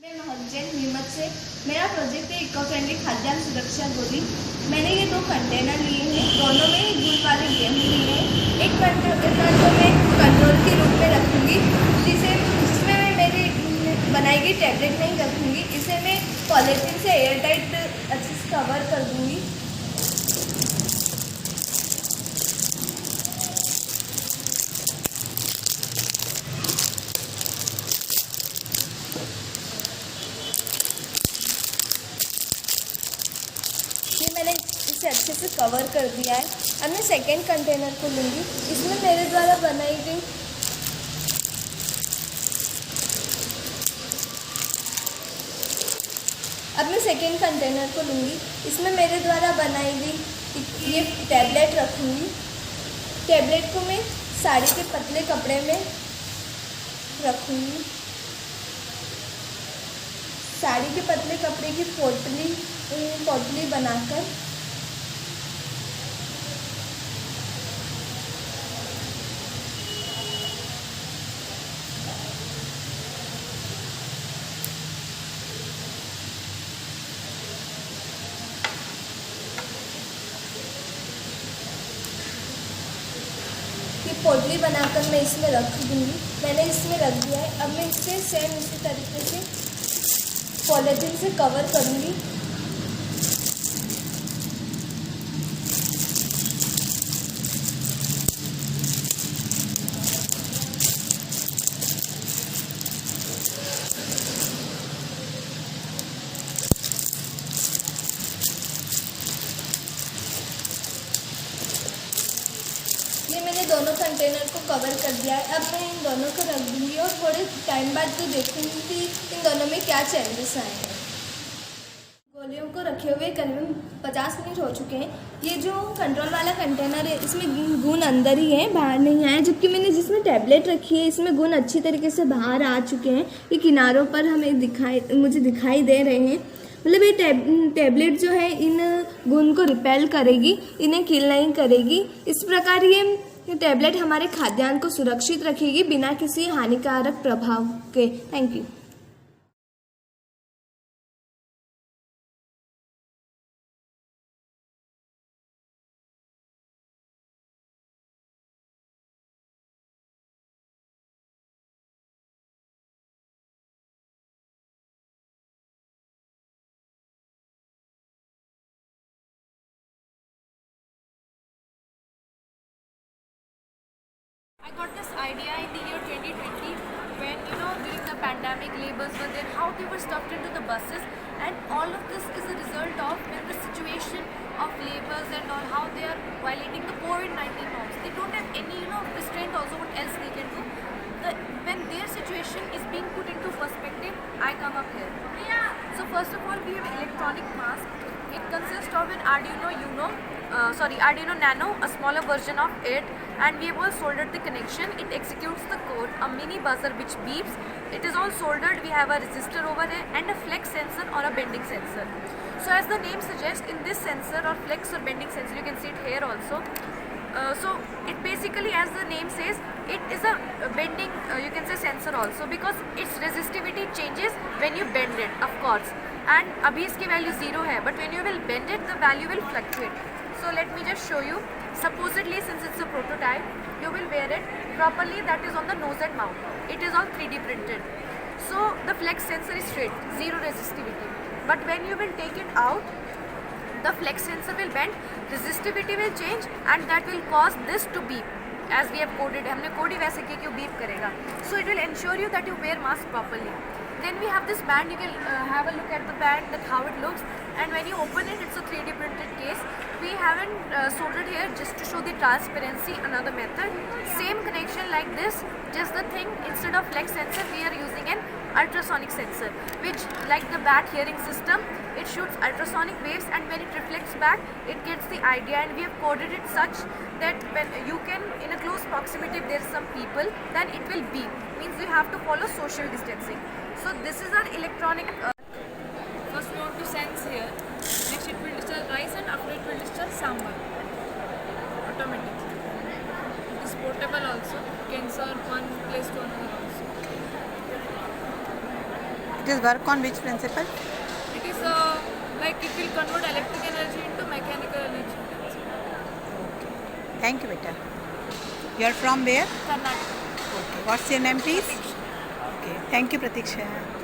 महकजैन नीमच से। मेरा प्रोजेक्ट है इको फ्रेंडली खाद्यान्न सुरक्षा गोली। मैंने ये 2 कंटेनर लिए हैं, दोनों में गुण वाले गेहूँ लिए हैं। एक कंटेनर को मैं कंट्रोल के रूप में रखूँगी, जिसमें मैं मेरी बनाई गई टैबलेट नहीं रखूँगी। इसे मैं पॉलीथीन से एयर टाइट अच्छे से कवर कर दूँगी। ये मैंने इसे अच्छे से कवर कर दिया है। अब मैं सेकेंड कंटेनर को लूँगी। इसमें मेरे द्वारा बनाई गई इसमें मेरे द्वारा बनाई गई ये टैबलेट रखूँगी। टैबलेट को मैं साड़ी के पतले कपड़े में रखूँगी। साड़ी के पतले कपड़े की पोटली बनाकर मैं इसमें रख दूँगी। मैंने इसमें रख दिया है। अब मैं इसे सेम इसी तरीके से पॉलीथीन से कवर करूँगी। ये मैंने दोनों कंटेनर को कवर कर दिया है। अब मैं इन दोनों को रख दूँगी और थोड़े टाइम बाद तो देखूँगी कि इन दोनों में क्या चेंजेस आए हैं। गोलियों को रखे हुए करीबन 50 मिनट हो चुके हैं। ये जो कंट्रोल वाला कंटेनर है, इसमें गुण अंदर ही है, बाहर नहीं आया। जबकि मैंने जिसमें टैबलेट रखी है, इसमें गुण अच्छी तरीके से बाहर आ चुके हैं। ये किनारों पर मुझे दिखाई दे रहे हैं। मतलब ये टैबलेट जो है इन गुण को रिपेल करेगी, इन्हें किल नहीं करेगी। इस प्रकार ये टैबलेट हमारे खाद्यान्न को सुरक्षित रखेगी बिना किसी हानिकारक प्रभाव के। Thank you. I got this idea in the year 2020 when, during the pandemic, labels were there, how they were stuffed into the buses, and all of this is a result of when the situation of labels and all, how they are violating the COVID-19 norms. They don't have any, restraint also what else they can do. When their situation is being put into perspective, I come up here. So first of all, we have an electronic mask. It consists of an Arduino Nano, a smaller version of it, and we have all soldered the connection. It executes the code, a mini buzzer which beeps. It is all soldered. We have a resistor over there and a flex sensor or a bending sensor. So as the name suggests, in this sensor or flex or bending sensor, you can see it here also. So it basically, as the name says, it is a bending, you can say sensor also, because its resistivity changes when you bend it, of course. And abhi iski value 0 hai, but when you will bend it, the value will fluctuate. So let me just show you. Supposedly, since it's a prototype, you will wear it properly, that is on the nose and mouth. It is all 3D printed. So the flex sensor is straight, 0 resistivity. But when you will take it out, the flex sensor will bend, resistivity will change, and that will cause this to beep. As we have coded, हमने code ही वैसे किया कि वो beep करेगा. So it will ensure you that you wear mask properly. Then we have this band. You can have a look at the band, that how it looks. And when you open it, it's a 3D printed case. We haven't soldered here just to show the transparency. Another method, same connection like this. Just the thing, instead of flex sensor, we are using an ultrasonic sensor, which, like the bat hearing system, it shoots ultrasonic waves, and when it reflects back, it gets the idea. And we have coded it such that when you can, in a close proximity, if there are some people, then it will beep. Means you have to follow social distancing. So this is our electronic. First we want to sense here. Next it will discharge rice, and after it will discharge sambar. Automatically. It is portable also. You can serve one place to another also. It is work on which principle? It is like it will convert electric energy into mechanical energy. Thank you, beta. You are from where? Karnataka. Okay. What's your name, please? Pratiksha. Okay. Thank you, Pratiksha.